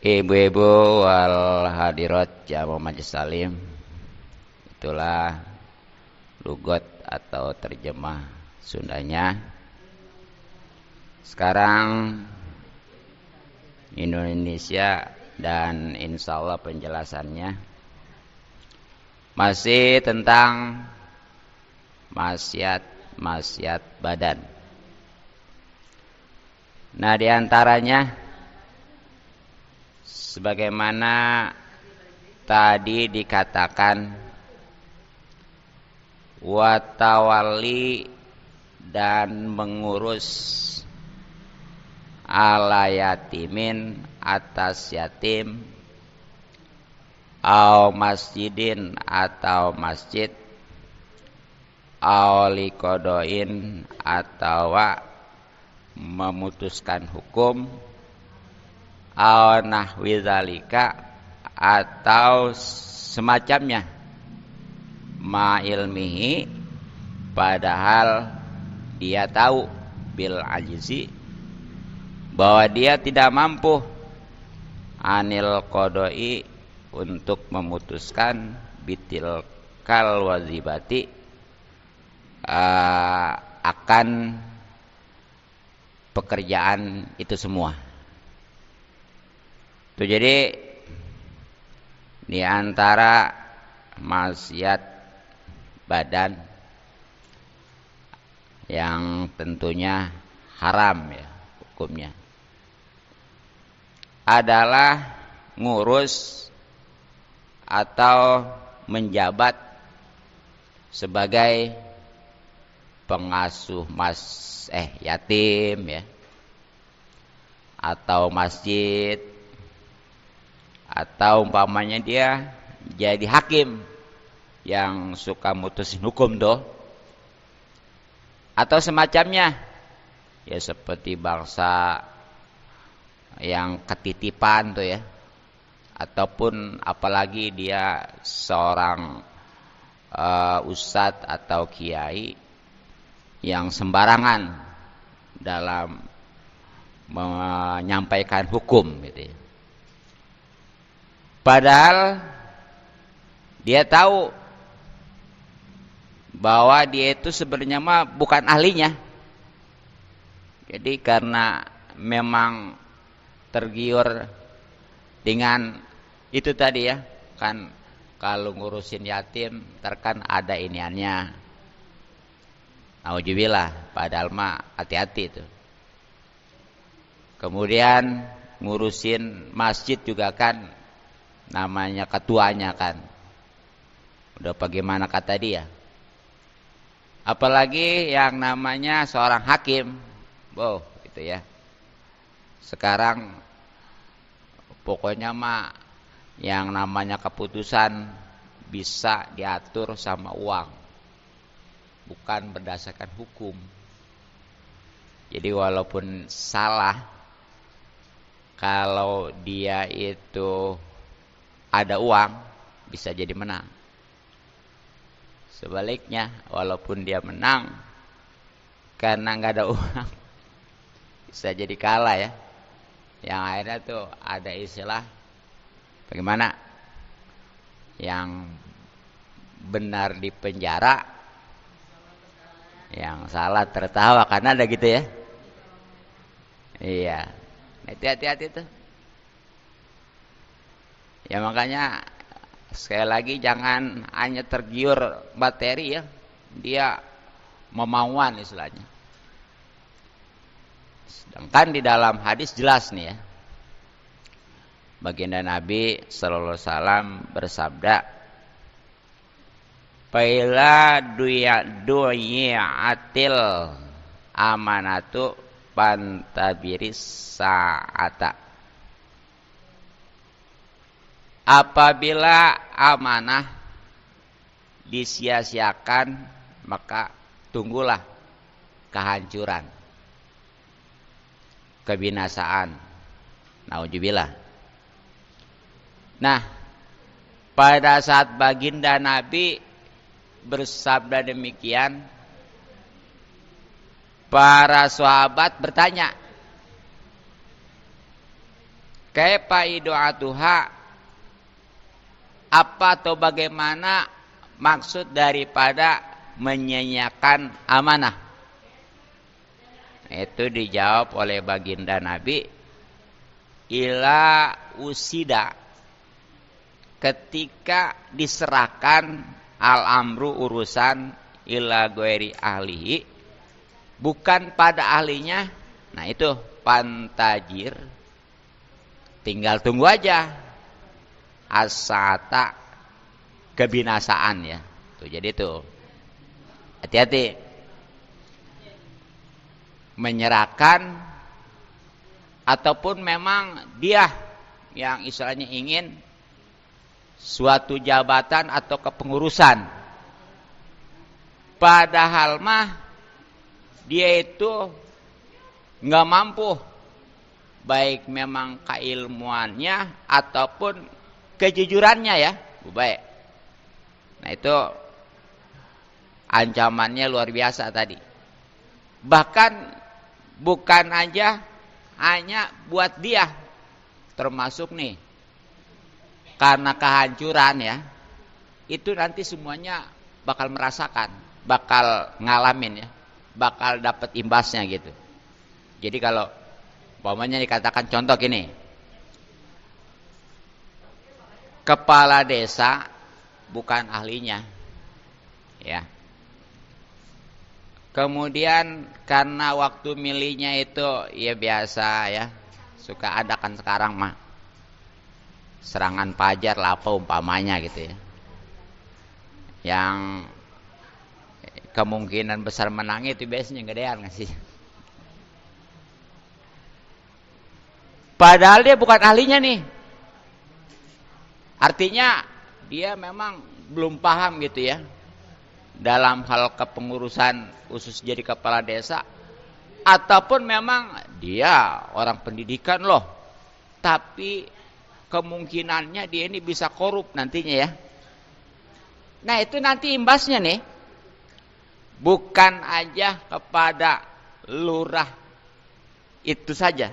Ibu-ibu wal hadirat jamaah majelis salim, itulah lugat atau terjemah Sundanya. Sekarang Indonesia dan insya Allah penjelasannya masih tentang maksiat badan. Nah, diantaranya sebagaimana tadi dikatakan, watawali dan mengurus ala yatimin atas yatim, au masjidin atau masjid, au likodoin atau memutuskan hukum, au nahwi zalika atau semacamnya, ma ilmihi padahal dia tahu bil ajizi bahwa dia tidak mampu, anil qodoi untuk memutuskan, bitil kal wazibati akan pekerjaan itu semua. Itu jadi di antara maksiat badan yang tentunya haram ya hukumnya adalah ngurus atau menjabat sebagai pengasuh yatim ya, atau masjid, atau umpamanya dia jadi hakim yang suka mutusin hukum tuh, atau semacamnya ya, seperti bangsa yang ketitipan tuh ya, ataupun apalagi dia seorang ustadz atau kiai yang sembarangan dalam menyampaikan hukum gitu ya. Padahal dia tahu bahwa dia itu sebenarnya mah bukan ahlinya. Jadi karena memang tergiur dengan itu tadi ya, kan kalau ngurusin yatim terkan ada iniannya. Nauzubillah, padahal mah hati-hati itu. Kemudian ngurusin masjid juga kan namanya ketuanya kan. Udah bagaimana kata dia. Apalagi yang namanya seorang hakim. Gitu ya. Sekarang pokoknya mah yang namanya keputusan bisa diatur sama uang, bukan berdasarkan hukum. Jadi walaupun salah, kalau dia itu ada uang bisa jadi menang. Sebaliknya, walaupun dia menang karena nggak ada uang bisa jadi kalah ya. Yang akhirnya tuh ada istilah bagaimana? Yang benar di penjara, yang salah tertawa, karena ada gitu ya. Iya, hati-hati tuh. Ya makanya sekali lagi jangan hanya tergiur materi ya, dia memauan istilahnya. Sedangkan di dalam hadis jelas nih ya, baginda Nabi sallallahu alaihi wasallam bersabda, "Faila duyatil amanatu pantabiris sa'ata." Apabila amanah disia-siakan, maka tunggulah kehancuran, kebinasaan. Nauzubillah. Nah, pada saat baginda Nabi bersabda demikian, para sahabat bertanya, Kaifa idu'atuha, apa atau bagaimana maksud daripada menyanyiakan amanah? Itu dijawab oleh baginda Nabi, ila usida, ketika diserahkan al-amru urusan ila ghairi ahlihi, bukan pada ahlinya. Nah itu pantajir, tinggal tunggu aja asata, kebinasaan ya. Tuh jadi tuh hati-hati menyerahkan ataupun memang dia yang istilahnya ingin suatu jabatan atau kepengurusan, padahal mah dia itu nggak mampu, baik memang keilmuannya ataupun kejujurannya ya, baik. Nah itu ancamannya luar biasa tadi. Bahkan bukan aja hanya buat dia, termasuk nih karena kehancuran ya, itu nanti semuanya bakal merasakan, bakal ngalamin ya, bakal dapat imbasnya gitu. Jadi kalau umpamanya dikatakan contoh gini, kepala desa bukan ahlinya ya, kemudian karena waktu milihnya itu ya biasa ya, suka ada kan sekarang mah serangan pajar lah apa umpamanya gitu ya, yang kemungkinan besar menangnya itu biasanya gedean nggak sih? Padahal dia bukan ahlinya nih, artinya dia memang belum paham gitu ya dalam hal kepengurusan khusus jadi kepala desa, ataupun memang dia orang pendidikan loh, tapi kemungkinannya dia ini bisa korup nantinya ya. Nah itu nanti imbasnya nih, bukan aja kepada lurah itu saja,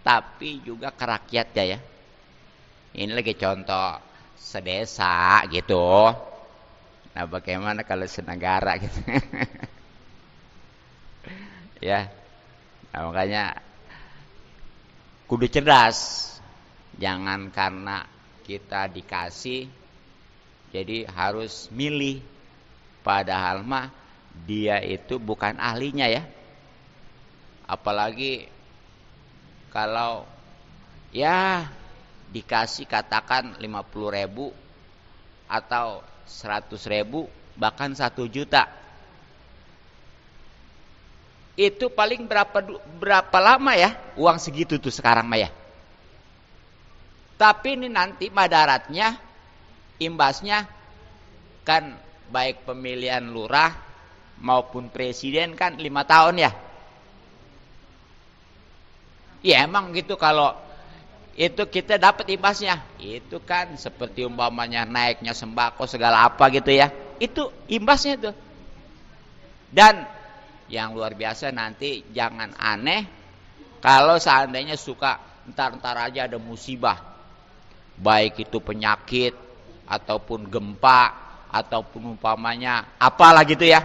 tapi juga ke rakyatnya ya. Ini lagi contoh sedesa gitu. Nah bagaimana kalau senegara gitu. Ya, nah, makanya kudu cerdas. Jangan karena kita dikasih jadi harus milih, padahal mah dia itu bukan ahlinya ya. Apalagi kalau ya dikasih katakan 50.000 atau 100.000 bahkan 1 juta, itu paling berapa lama ya uang segitu tuh sekarang mah ya. Tapi ini nanti madaratnya, imbasnya kan baik pemilihan lurah maupun presiden kan 5 tahun ya. Ya emang gitu, kalau itu kita dapat imbasnya. Itu kan seperti umpamanya naiknya sembako segala apa gitu ya. Itu imbasnya tuh. Dan yang luar biasa nanti jangan aneh kalau seandainya suka ntar aja ada musibah. Baik itu penyakit ataupun gempa ataupun umpamanya apalah gitu ya.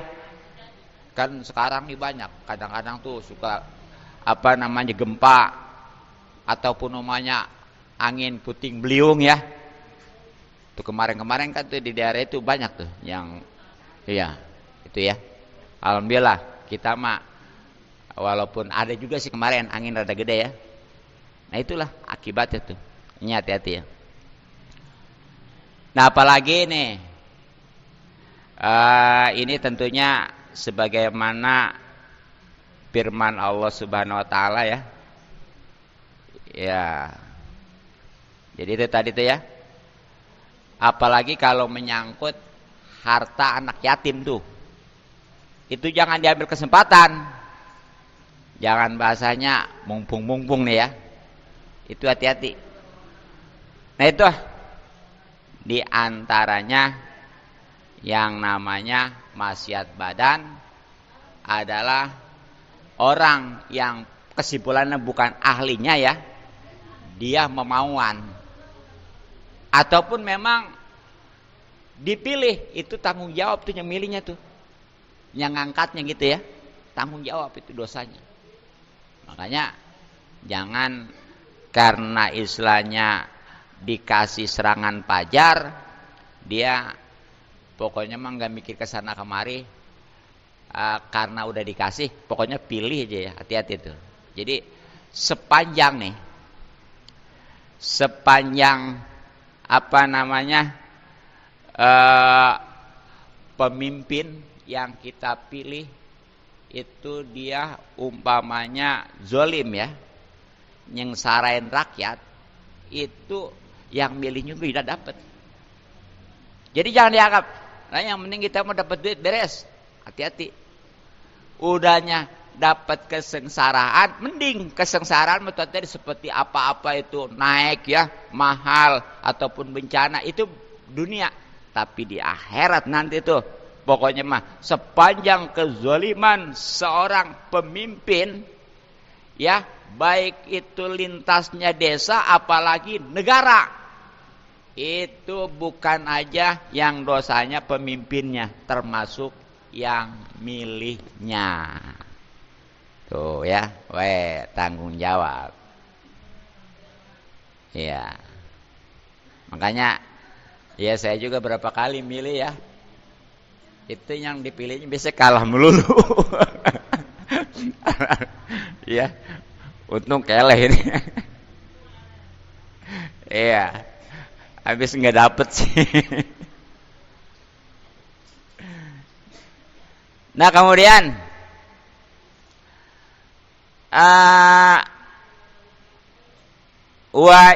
Kan sekarang nih banyak, kadang-kadang tuh suka apa namanya gempa ataupun umpamanya angin puting beliung ya. Tuh kemarin-kemarin kan tuh di daerah itu banyak tuh yang iya itu ya. Alhamdulillah kita mah walaupun ada juga sih kemarin angin rada gede ya. Nah itulah akibatnya tuh. Ini hati-hati ya. Nah apalagi nih ini tentunya sebagaimana firman Allah Subhanahu Wa Taala ya. Ya. Jadi itu tadi tuh ya. Apalagi kalau menyangkut harta anak yatim tuh. Itu jangan diambil kesempatan. Jangan bahasanya mumpung-mumpung nih ya. Itu hati-hati. Nah itu di antaranya yang namanya maksiat badan adalah orang yang kesimpulannya bukan ahlinya ya, dia memauan ataupun memang dipilih, itu tanggung jawab tuh yang milihnya tuh, yang ngangkatnya gitu ya, tanggung jawab itu dosanya. Makanya jangan karena istilahnya dikasih serangan pajar, dia pokoknya mah nggak mikir kesana kemari, karena udah dikasih, pokoknya pilih aja ya, hati-hati tuh. Jadi sepanjang apa namanya pemimpin yang kita pilih itu dia umpamanya zolim ya, nyengsarain rakyat, itu yang milihnya tidak dapat. Jadi jangan dianggap, nah yang penting kita mau dapat duit beres, hati-hati. Udahnya dapat kesengsaraan, mending kesengsaraan tadi seperti apa-apa itu naik ya, mahal ataupun bencana, itu dunia. Tapi di akhirat nanti tuh pokoknya mah sepanjang kezaliman seorang pemimpin ya, baik itu lintasnya desa apalagi negara, itu bukan aja yang dosanya pemimpinnya, termasuk yang milihnya. Tuh ya, tanggung jawab. Ya. Makanya ya saya juga berapa kali milih ya, itu yang dipilihnya biasanya kalah melulu. Ya, untung keleh ini. Iya, habis nggak dapet sih. Nah kemudian wa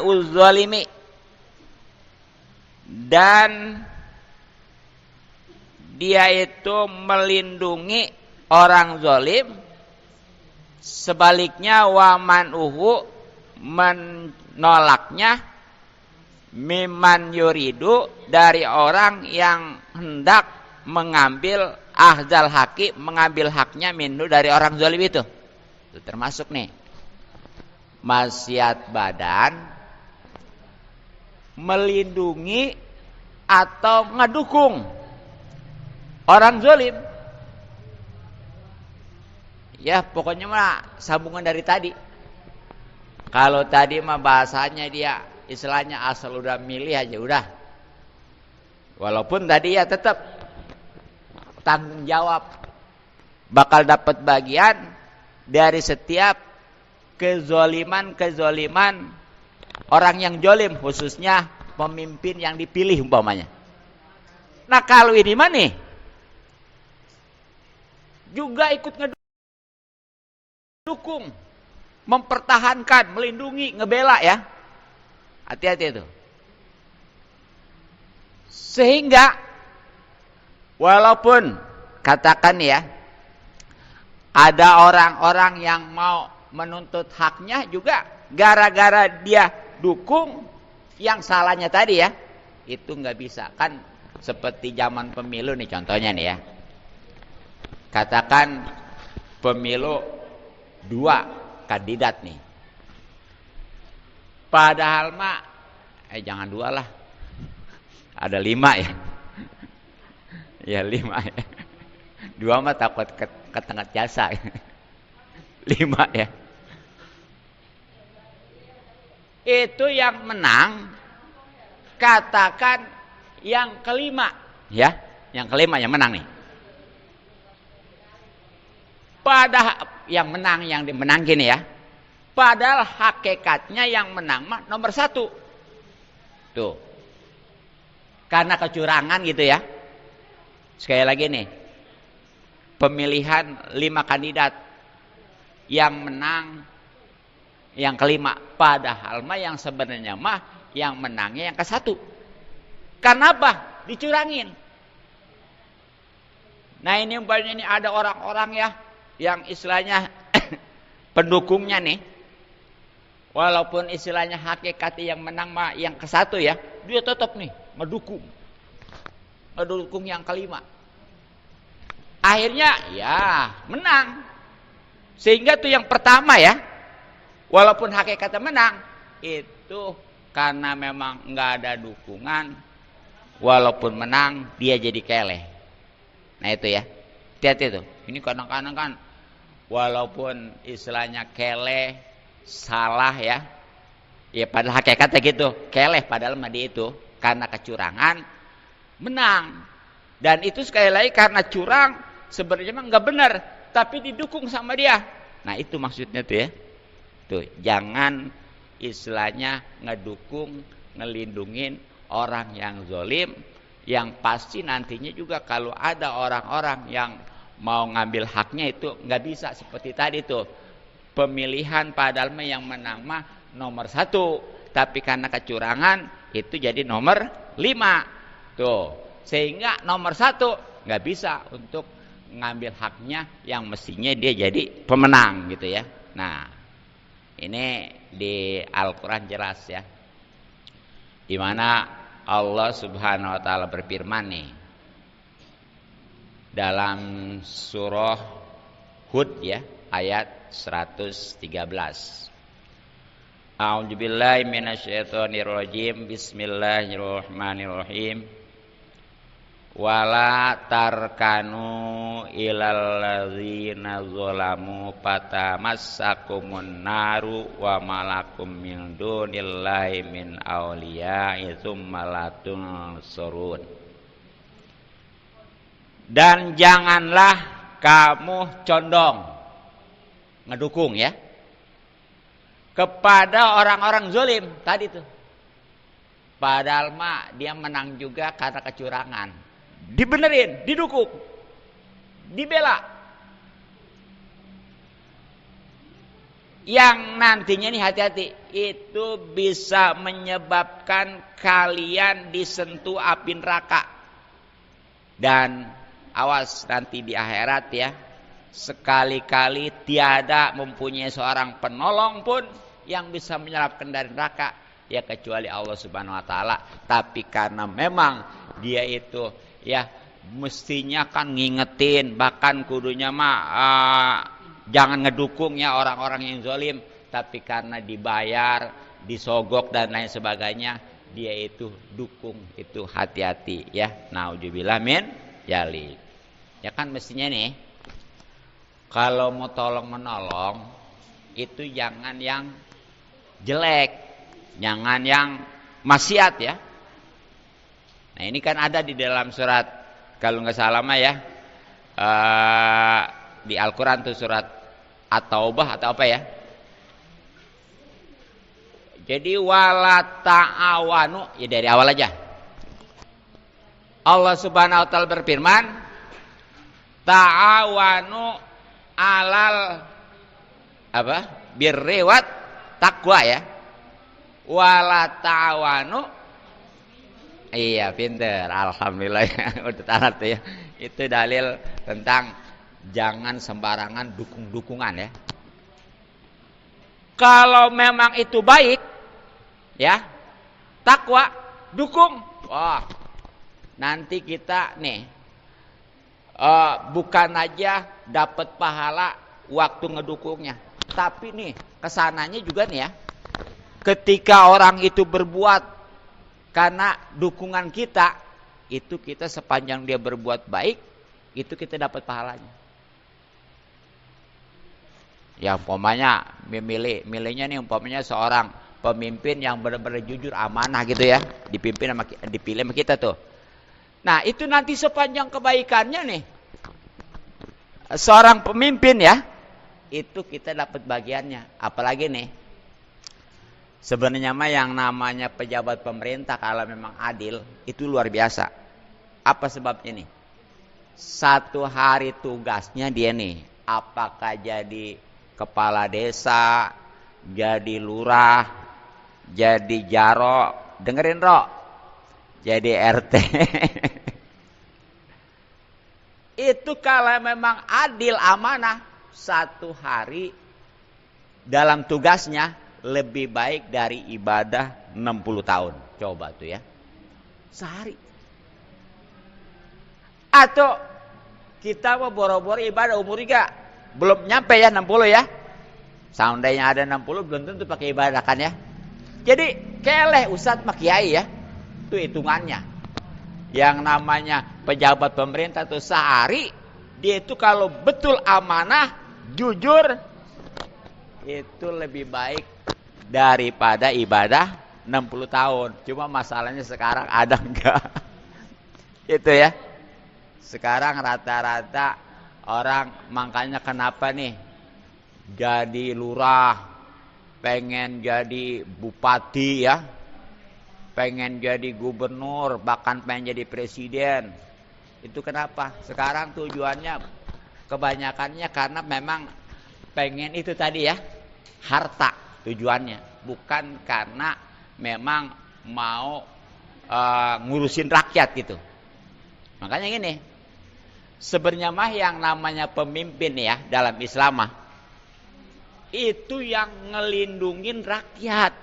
uzzalimi, dan dia itu melindungi orang zalim. Sebaliknya wa manuhu, menolaknya, miman yuridu, dari orang yang hendak mengambil ahzal haki, mengambil haknya minhu, dari orang zalim itu. Itu termasuk nih maksiat badan, melindungi atau ngedukung orang zalim. Ya pokoknya mah sambungan dari tadi. Kalau tadi mah bahasanya dia istilahnya asal udah milih aja udah. Walaupun tadi ya tetap tanggung jawab, bakal dapat bagian dari setiap kezoliman orang yang jolim, khususnya pemimpin yang dipilih umpamanya. Nah kalau ini mah nih juga ikut ngedukung, mempertahankan, melindungi, ngebela ya, hati-hati itu. Sehingga walaupun katakan ya, ada orang-orang yang mau menuntut haknya juga gara-gara dia dukung yang salahnya tadi ya, itu nggak bisa. Kan seperti zaman pemilu nih contohnya nih ya, katakan pemilu 2 kandidat nih, padahal mah jangan 2 lah, ada 5 ya. Ya 5 ya, 2 mah takut ketengah jasa. 5 ya, itu yang menang katakan yang kelima ya, yang kelima yang menang nih. Padahal yang menang, yang dimenang gini ya, padahal hakikatnya yang menang mah nomor 1 tuh, karena kecurangan gitu ya. Sekali lagi nih, pemilihan 5 kandidat, yang menang yang kelima, padahal mah yang sebenarnya mah yang menangnya yang ke-1. Karena apa? Dicurangin. Nah ini umpamanya ini ada orang-orang ya yang istilahnya pendukungnya nih, walaupun istilahnya hakikatnya yang menang mah yang ke-1 ya, dia tetap nih ngedukung yang kelima. Akhirnya ya menang. Sehingga tuh yang pertama ya, Walaupun hakikatnya menang, itu karena memang nggak ada dukungan, walaupun menang dia jadi keleh. Nah itu ya, hati-hati tuh. Ini kadang-kadang kan walaupun istilahnya keleh, salah ya, ya padahal hakikatnya gitu, keleh padahal mah dia itu karena kecurangan menang. Dan itu sekali lagi karena curang sebenarnya mah nggak benar, tapi didukung sama dia. Nah itu maksudnya tuh ya. Tuh, jangan istilahnya ngedukung, ngelindungin orang yang zalim, yang pasti nantinya juga kalau ada orang-orang yang mau ngambil haknya itu nggak bisa seperti tadi tuh. Pemilihan padahal yang menang mah nomor 1, tapi karena kecurangan itu jadi nomor 5. Tuh, sehingga nomor 1 nggak bisa untuk ngambil haknya yang mestinya dia jadi pemenang gitu ya. Nah, ini di Al-Quran jelas ya, dimana Allah subhanahu wa ta'ala berfirman nih dalam surah Hud ya, ayat 113. A'udzubillahi minasyaitonirrajim. Bismillahirrahmanirrahim. Wala tarkanu ilal ladzina zalamu fatamassakumun naru wa malakum min dunillahi min awliya'i tsumma la tunsurun. Dan janganlah kamu condong, ngedukung ya, kepada orang-orang zalim tadi tuh. Padahal mah dia menang juga karena kecurangan. Dibenerin, didukung, dibela. Yang nantinya nih hati-hati, itu bisa menyebabkan kalian disentuh api neraka. Dan awas nanti di akhirat ya, sekali-kali tiada mempunyai seorang penolong pun yang bisa menyelamatkan dari neraka ya kecuali Allah Subhanahu wa taala. Tapi karena memang dia itu ya mestinya kan ngingetin, bahkan kudunya mah jangan ngedukung ya orang-orang yang zalim, tapi karena dibayar, disogok dan lain sebagainya, dia itu dukung. Itu hati-hati ya. Nauzubillah min dzalik. Ya kan mestinya nih kalau mau tolong menolong itu jangan yang jelek, jangan yang maksiat ya. Nah ini kan ada di dalam surat, kalau nggak salah mah ya, di Al-Quran tuh surat At-Taubah atau apa ya. Jadi wala ta'awanu, ya dari awal aja. Allah Subhanahu wa taala berfirman, ta'awanu alal apa? Birri wat taqwa ya. Wala ta'awanu. Iya pinter, alhamdulillah udah tarat ya. Itu dalil tentang jangan sembarangan dukung-dukungan ya. Kalau memang itu baik ya, takwa, dukung. Wah, nanti kita nih bukan aja dapat pahala waktu ngedukungnya, tapi nih kesananya juga nih ya, ketika orang itu berbuat karena dukungan kita, itu kita sepanjang dia berbuat baik, itu kita dapat pahalanya. Ya umpamanya milihnya nih umpamanya seorang pemimpin yang benar-benar jujur, amanah gitu ya, dipilih sama kita tuh. Nah itu nanti sepanjang kebaikannya nih seorang pemimpin ya, itu kita dapat bagiannya. Apalagi nih, sebenarnya mah yang namanya pejabat pemerintah kalau memang adil itu luar biasa. Apa sebabnya nih? 1 hari tugasnya dia nih, apakah jadi kepala desa, jadi lurah, jadi jaro, dengerin Ro, jadi RT. Itu kalau memang adil amanah, 1 hari dalam tugasnya lebih baik dari ibadah 60 tahun. Coba tuh ya. Sehari. Atau kita mau boro-boro ibadah umur 3. Belum nyampe ya 60 ya. Seandainya ada 60 belum tentu pakai ibadah kan ya. Jadi keleh Ustadz mah kiai ya. Itu hitungannya. Yang namanya pejabat pemerintah tuh sehari dia itu kalau betul amanah, jujur, itu lebih baik daripada ibadah 60 tahun. Cuma masalahnya sekarang ada enggak? Itu ya. Sekarang rata-rata orang makanya kenapa nih jadi lurah, pengen jadi bupati ya, pengen jadi gubernur, bahkan pengen jadi presiden. Itu kenapa? Sekarang tujuannya kebanyakannya karena memang pengen itu tadi ya, harta tujuannya, bukan karena memang mau ngurusin rakyat gitu. Makanya gini, sebenarnya mah yang namanya pemimpin ya dalam Islam mah itu yang ngelindungin rakyat,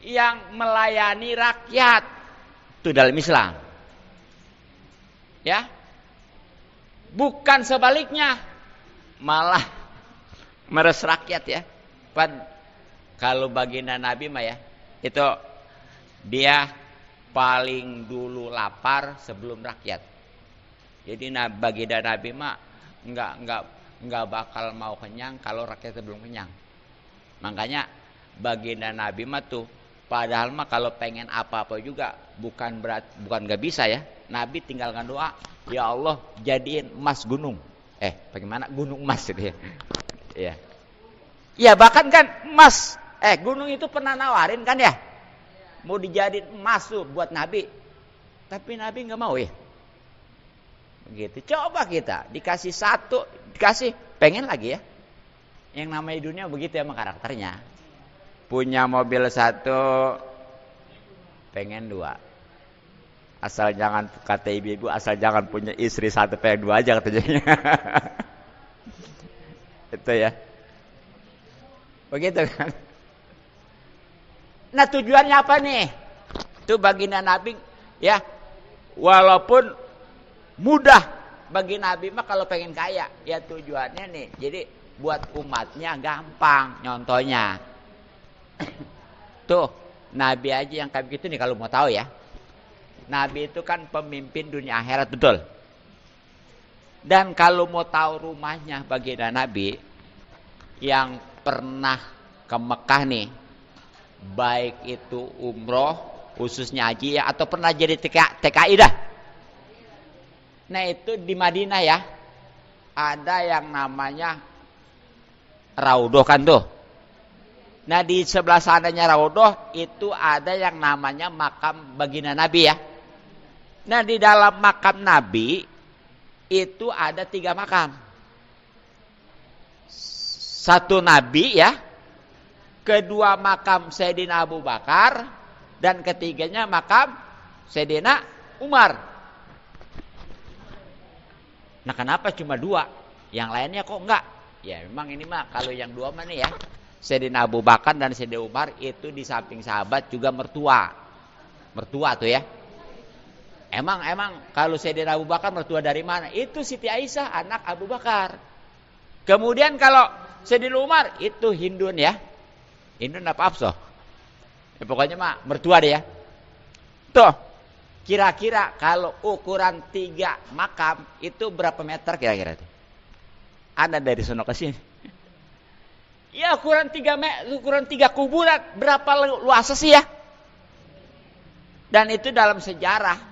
yang melayani rakyat, itu dalam Islam. Ya, bukan sebaliknya, malah meres rakyat ya. Kalau baginda Nabi mah ya, itu dia paling dulu lapar sebelum rakyat. Jadi baginda Nabi mah enggak bakal mau kenyang kalau rakyat belum kenyang. Makanya baginda Nabi mah tuh padahal mah kalau pengen apa-apa juga bukan enggak bisa ya. Nabi tinggalkan doa, ya Allah jadiin emas gunung. Bagaimana gunung emas gitu ya. Iya. Ya bahkan kan emas, gunung itu pernah nawarin kan ya. Mau dijadiin emas tuh buat Nabi. Tapi Nabi enggak mau ya. Begitu. Coba kita dikasih satu, dikasih pengen lagi ya. Yang namanya dunia begitu emang karakternya. Punya mobil satu, pengen dua. Asal jangan, kata ibu-ibu, asal jangan punya istri satu, pengen dua aja katanya. Itu ya. Begitu kan. Nah tujuannya apa nih? Itu baginda Nabi ya. Walaupun mudah bagi Nabi mah kalau pengen kaya, ya tujuannya nih. Jadi buat umatnya gampang nyontohnya. Tuh, Nabi aja yang kayak begitu nih kalau mau tahu ya. Nabi itu kan pemimpin dunia akhirat, betul. Dan kalau mau tahu rumahnya baginda Nabi yang pernah ke Mekah nih, baik itu umroh, khususnya haji ya, atau pernah jadi TKI dah. Nah itu di Madinah ya, ada yang namanya Raudhah kan tuh. Nah di sebelah sananya Raudhah itu ada yang namanya makam baginda Nabi ya. Nah di dalam makam Nabi itu ada 3 makam. Satu Nabi ya, kedua makam Sayyidina Abu Bakar, dan ketiganya makam Sayyidina Umar. Nah kenapa cuma 2? Yang lainnya kok enggak? Ya memang ini mah kalau yang 2 mah nih ya, Sayyidina Abu Bakar dan Sayyidina Umar itu di samping sahabat juga mertua. Mertua tuh ya. Emang kalau Sayyidina Abu Bakar mertua dari mana? Itu Siti Aisyah anak Abu Bakar. Kemudian kalau Sayyidina Umar itu Hindun ya. Hindun apa Hafsah? Ya, pokoknya mah mertua dia. Tuh. Kira-kira kalau ukuran 3 makam itu berapa meter kira-kira? Ada dari sono ke sini. Ya ukuran 3 kuburan berapa luasnya sih ya? Dan itu dalam sejarah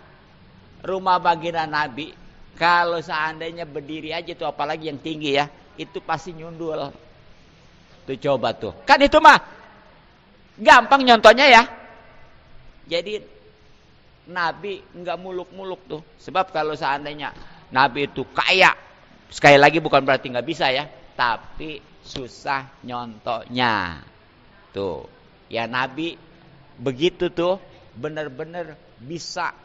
rumah baginda Nabi, kalau seandainya berdiri aja tuh apalagi yang tinggi ya, itu pasti nyundul. Tuh coba tuh. Kan itu mah gampang nyontohnya ya. Jadi Nabi enggak muluk-muluk tuh. Sebab kalau seandainya Nabi itu kaya, sekali lagi bukan berarti enggak bisa ya, tapi susah nyontohnya. Tuh. Ya Nabi begitu tuh, benar-benar bisa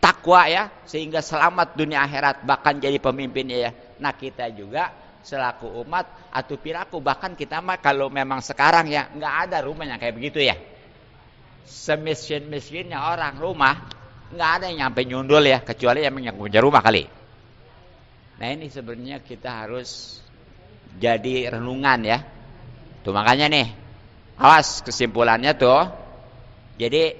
takwa ya, sehingga selamat dunia akhirat, bahkan jadi pemimpinnya ya. Nah kita juga selaku umat atau piraku, bahkan kita mah kalau memang sekarang ya nggak ada rumah yang kayak begitu ya. Semiskin-miskinnya orang rumah nggak ada yang nyampe nyundul ya, kecuali emang yang punya rumah kali. Nah ini sebenarnya kita harus jadi renungan ya. Tuh makanya nih, awas kesimpulannya tuh. Jadi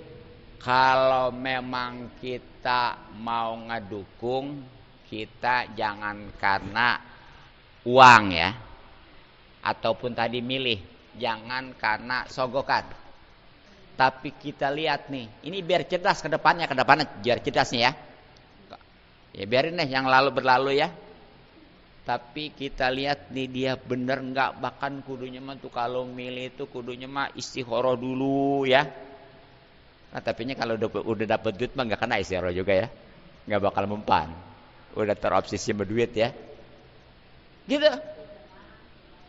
kalau memang kita mau ngedukung, kita jangan karena uang ya, ataupun tadi milih, jangan karena sogokan. Tapi kita lihat nih, ini biar cerdas ke depannya biar cerdas nih ya. Ya biarin deh yang lalu berlalu ya. Tapi kita lihat nih dia bener nggak, bahkan kudunya mah tuh kalau milih itu kudunya mah istikharah dulu ya. Nah tapi kalau udah dapet duit mah nggak kena istikharah juga ya, nggak bakal mempan. Udah terobsesi sama duit ya. Gitu.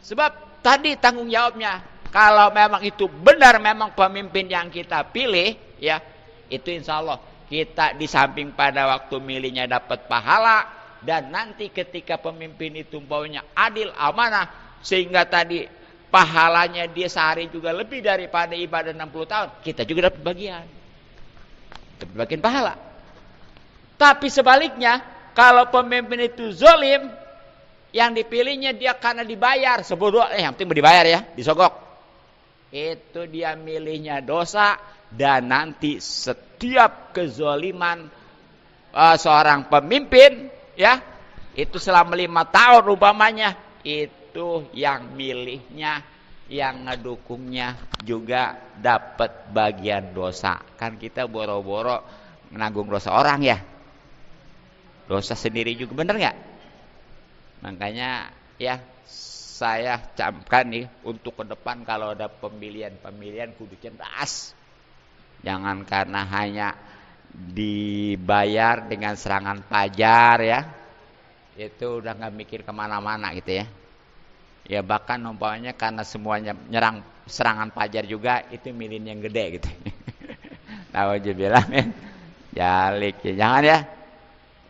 Sebab tadi tanggung jawabnya. Kalau memang itu benar memang pemimpin yang kita pilih ya, itu insya Allah kita di samping pada waktu milihnya dapat pahala, dan nanti ketika pemimpin itu umpamanya adil, amanah, sehingga tadi pahalanya dia sehari juga lebih daripada ibadah 60 tahun, kita juga dapat bagian pahala. Tapi sebaliknya, kalau pemimpin itu zalim, yang dipilihnya dia karena dibayar, sebodoh yang penting dibayar ya, disogok, itu dia milihnya dosa. Dan nanti setiap kezaliman seorang pemimpin ya, itu selama 5 tahun umpamanya, itu yang milihnya, yang ngedukungnya juga dapat bagian dosa. Kan kita boro-boro menanggung dosa orang ya, dosa sendiri juga, bener nggak? Makanya ya saya camkan nih untuk ke depan kalau ada pemilihan kudu cerdas. Jangan karena hanya dibayar dengan serangan pajar ya, itu udah nggak mikir kemana-mana gitu ya. Ya bahkan umpamanya karena semuanya nyerang serangan pajar juga, itu milih yang gede gitu. Nauzubillah men. Jalik ya, jangan ya.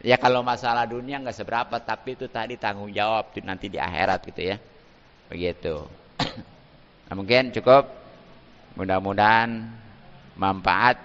Ya kalau masalah dunia nggak seberapa, tapi itu tadi tanggung jawab tuh nanti di akhirat gitu ya. Begitu. Nah, mungkin cukup. Mudah-mudahan manfaat